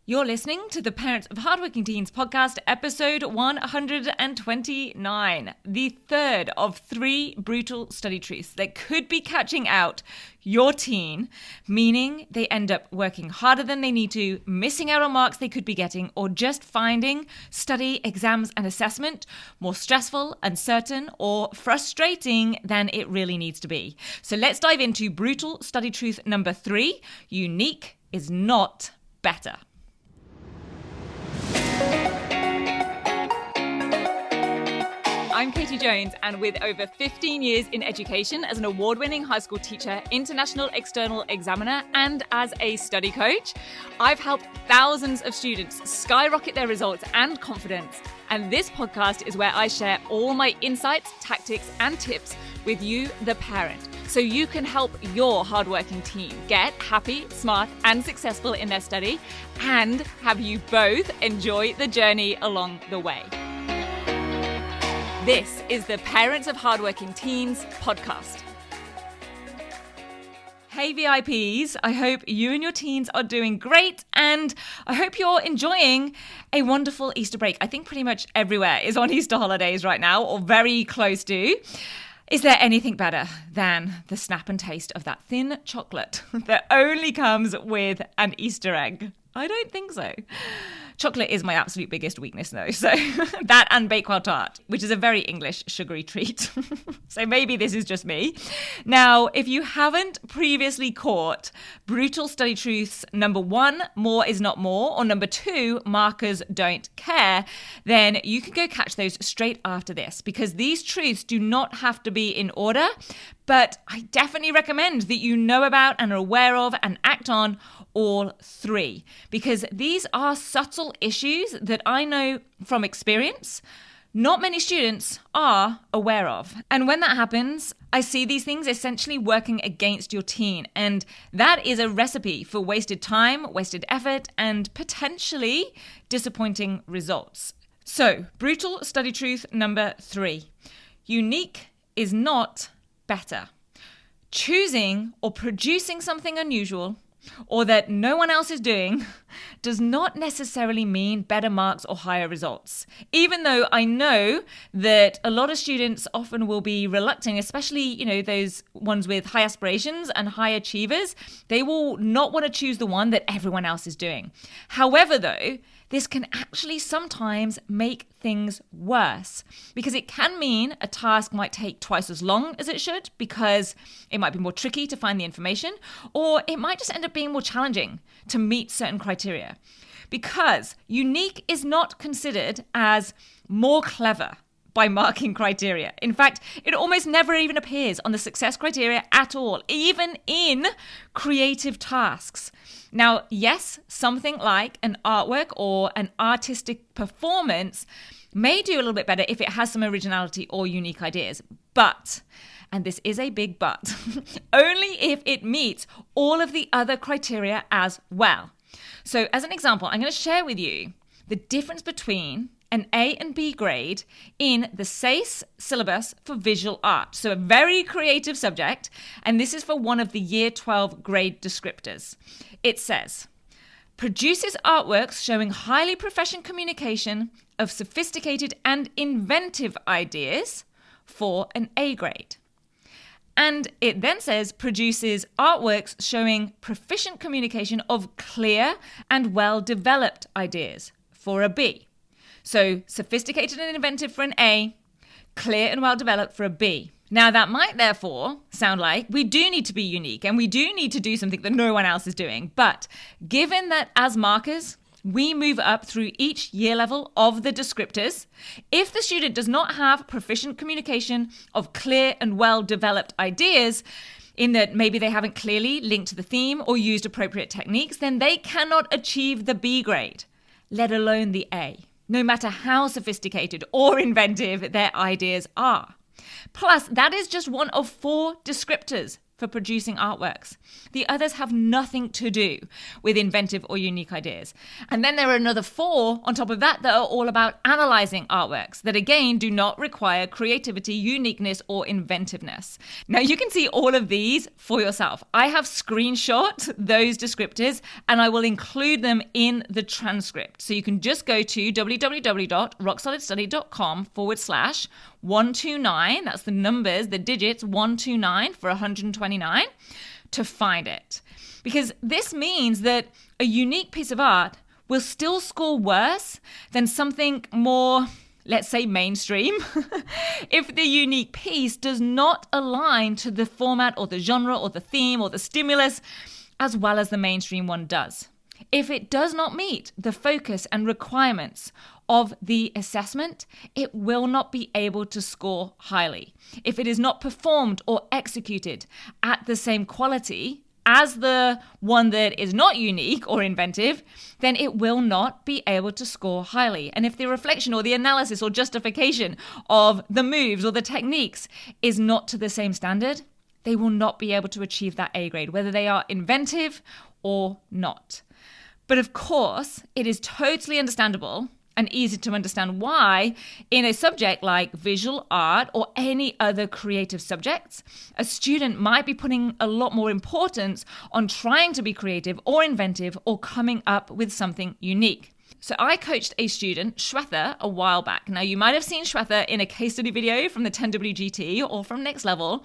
You're listening to the Parents of Hardworking Teens podcast, episode 129, the third of 3 brutal study truths that could be catching out your teen, meaning they end up working harder than they need to, missing out on marks they could be getting, or just finding study, exams, and assessment more stressful, uncertain, or frustrating than it really needs to be. So let's dive into brutal study truth number 3, unique is not better. I'm Katie Jones, and with over 15 years in education as an award-winning high school teacher, international external examiner, and as a study coach, I've helped thousands of students skyrocket their results and confidence. And this podcast is where I share all my insights, tactics, and tips with you, the parent, so you can help your hardworking teen get happy, smart, and successful in their study, and have you both enjoy the journey along the way. This is the Parents of Hardworking Teens podcast. Hey VIPs, I hope you and your teens are doing great, and I hope you're enjoying a wonderful Easter break. I think pretty much everywhere is on Easter holidays right now, or very close to. Is there anything better than the snap and taste of that thin chocolate that only comes with an Easter egg? I don't think so. Chocolate is my absolute biggest weakness though. So that and Bakewell tart, which is a very English sugary treat. So maybe this is just me. Now, if you haven't previously caught brutal study truths, number 1, more is not more, or number 2, markers don't care, then you can go catch those straight after this, because these truths do not have to be in order, but I definitely recommend that you know about and are aware of and act on all 3, because these are subtle issues that I know from experience not many students are aware of. And when that happens, I see these things essentially working against your teen. And that is a recipe for wasted time, wasted effort, and potentially disappointing results. So, brutal study truth number 3. Unique is not better. Choosing or producing something unusual or that no one else is doing does not necessarily mean better marks or higher results. Even though I know that a lot of students often will be reluctant, especially, those ones with high aspirations and high achievers, they will not want to choose the one that everyone else is doing. However, though, this can actually sometimes make things worse, because it can mean a task might take twice as long as it should because it might be more tricky to find the information, or it might just end up being more challenging to meet certain criteria. Because unique is not considered as more clever by marking criteria. In fact, it almost never even appears on the success criteria at all, even in creative tasks. Now, yes, something like an artwork or an artistic performance may do a little bit better if it has some originality or unique ideas. But, and this is a big but, only if it meets all of the other criteria as well. So as an example, I'm going to share with you the difference between an A and B grade in the SACE syllabus for visual art. So a very creative subject, and this is for one of the Year 12 grade descriptors. It says, produces artworks showing highly proficient communication of sophisticated and inventive ideas for an A grade. And it then says produces artworks showing proficient communication of clear and well-developed ideas for a B. So sophisticated and inventive for an A, clear and well-developed for a B. Now that might therefore sound like we do need to be unique and we do need to do something that no one else is doing. But given that as markers, we move up through each year level of the descriptors, if the student does not have proficient communication of clear and well-developed ideas, in that maybe they haven't clearly linked to the theme or used appropriate techniques, then they cannot achieve the B grade, let alone the A, no matter how sophisticated or inventive their ideas are. Plus, that is just one of 4 descriptors. for producing artworks. The others have nothing to do with inventive or unique ideas. And then there are another 4 on top of that are all about analyzing artworks that again do not require creativity, uniqueness, or inventiveness. Now you can see all of these for yourself. I have screenshot those descriptors and I will include them in the transcript. So you can just go to www.rocksolidstudy.com/129. That's the numbers, the digits 129 for 129 to find it. Because this means that a unique piece of art will still score worse than something more, let's say, mainstream, if the unique piece does not align to the format or the genre or the theme or the stimulus as well as the mainstream one does. If it does not meet the focus and requirements of the assessment, it will not be able to score highly. If it is not performed or executed at the same quality as the one that is not unique or inventive, then it will not be able to score highly. And if the reflection or the analysis or justification of the moves or the techniques is not to the same standard, they will not be able to achieve that A grade, whether they are inventive or not. But of course, it is totally understandable and easy to understand why, in a subject like visual art or any other creative subjects, a student might be putting a lot more importance on trying to be creative or inventive or coming up with something unique. So I coached a student, Shweta, a while back. Now, you might have seen Shweta in a case study video from the 10WGT or from Next Level.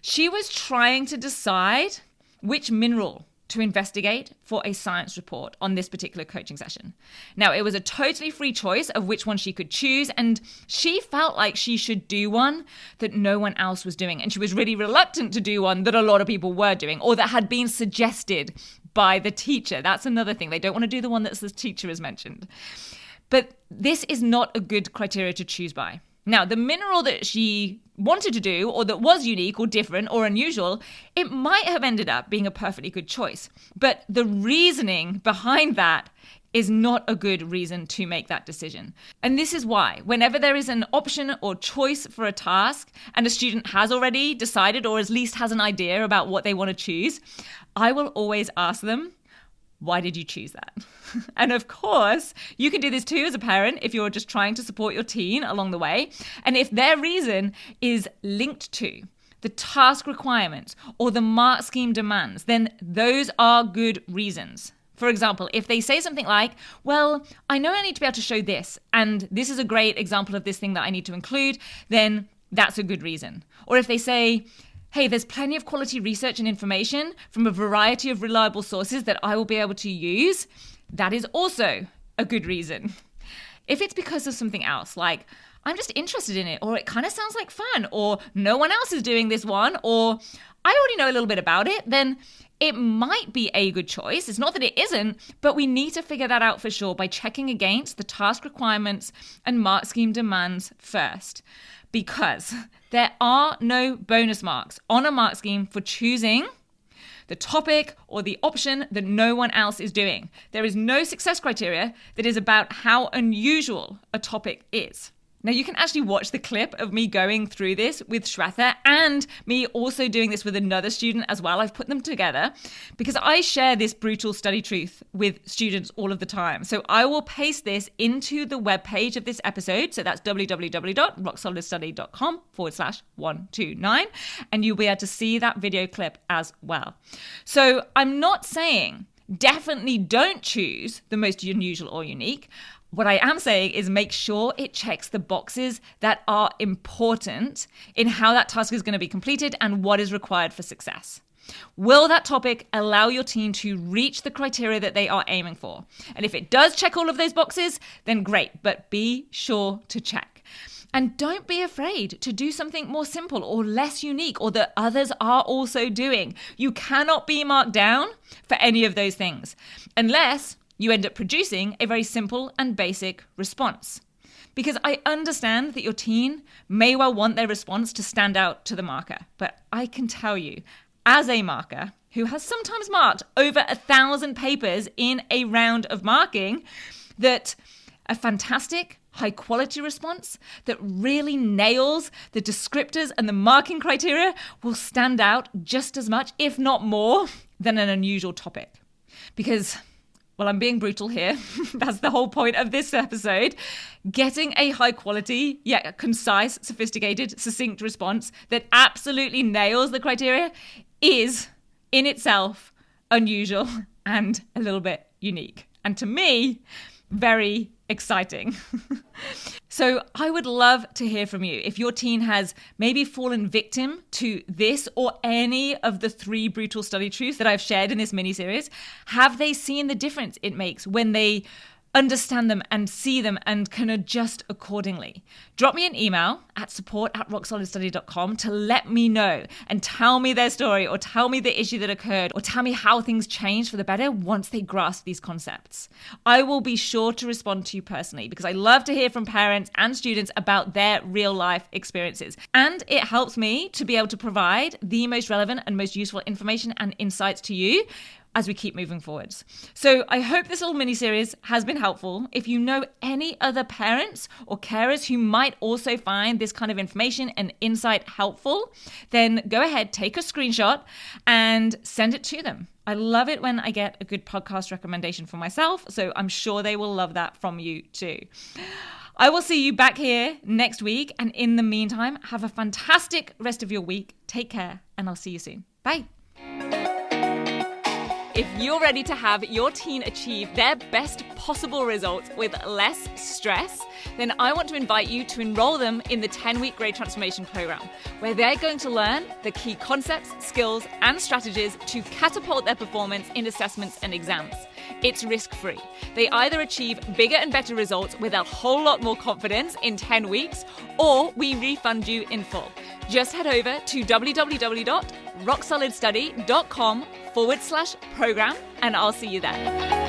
She was trying to decide which mineral to investigate for a science report on this particular coaching session. Now, it was a totally free choice of which one she could choose, and she felt like she should do one that no one else was doing. And she was really reluctant to do one that a lot of people were doing or that had been suggested by the teacher. That's another thing. They don't want to do the one that the teacher has mentioned. But this is not a good criteria to choose by. Now, the mineral that she wanted to do, or that was unique or different or unusual, it might have ended up being a perfectly good choice. But the reasoning behind that is not a good reason to make that decision. And this is why, whenever there is an option or choice for a task, and a student has already decided or at least has an idea about what they want to choose, I will always ask them, why did you choose that? And of course, you can do this too as a parent if you're just trying to support your teen along the way. And if their reason is linked to the task requirements or the mark scheme demands, then those are good reasons. For example, if they say something like, well, I know I need to be able to show this, and this is a great example of this thing that I need to include, then that's a good reason. Or if they say, hey, there's plenty of quality research and information from a variety of reliable sources that I will be able to use, that is also a good reason. If it's because of something else, like I'm just interested in it, or it kind of sounds like fun, or no one else is doing this one, or I already know a little bit about it, then it might be a good choice. It's not that it isn't, but we need to figure that out for sure by checking against the task requirements and mark scheme demands first. Because there are no bonus marks on a mark scheme for choosing the topic or the option that no one else is doing. There is no success criteria that is about how unusual a topic is. Now, you can actually watch the clip of me going through this with Shweta and me also doing this with another student as well. I've put them together because I share this brutal study truth with students all of the time. So I will paste this into the webpage of this episode. So that's www.rocksolidstudy.com/129. And you'll be able to see that video clip as well. So I'm not saying definitely don't choose the most unusual or unique. What I am saying is make sure it checks the boxes that are important in how that task is going to be completed and what is required for success. Will that topic allow your team to reach the criteria that they are aiming for? And if it does check all of those boxes, then great, but be sure to check. And don't be afraid to do something more simple or less unique or that others are also doing. You cannot be marked down for any of those things unless you end up producing a very simple and basic response. Because I understand that your teen may well want their response to stand out to the marker, but I can tell you, as a marker who has sometimes marked over 1,000 papers in a round of marking, that a fantastic, high quality response that really nails the descriptors and the marking criteria will stand out just as much, if not more, than an unusual topic. Because, well, I'm being brutal here. That's the whole point of this episode. Getting a high quality, yet concise, sophisticated, succinct response that absolutely nails the criteria is in itself unusual and a little bit unique. And to me, very exciting. So I would love to hear from you. If your teen has maybe fallen victim to this or any of the 3 brutal study truths that I've shared in this mini-series, have they seen the difference it makes when they understand them and see them and can adjust accordingly? Drop me an email at support@rocksolidstudy.com to let me know and tell me their story or tell me the issue that occurred or tell me how things changed for the better once they grasp these concepts. I will be sure to respond to you personally because I love to hear from parents and students about their real life experiences. And it helps me to be able to provide the most relevant and most useful information and insights to you as we keep moving forwards. So I hope this little mini-series has been helpful. If you know any other parents or carers who might also find this kind of information and insight helpful, then go ahead, take a screenshot and send it to them. I love it when I get a good podcast recommendation for myself, so I'm sure they will love that from you too. I will see you back here next week, and in the meantime, have a fantastic rest of your week. Take care, and I'll see you soon. Bye. If you're ready to have your teen achieve their best possible results with less stress, then I want to invite you to enroll them in the 10-week Grade Transformation Program, where they're going to learn the key concepts, skills, and strategies to catapult their performance in assessments and exams. It's risk-free. They either achieve bigger and better results with a whole lot more confidence in 10 weeks, or we refund you in full. Just head over to www.rocksolidstudy.com/program, and I'll see you there.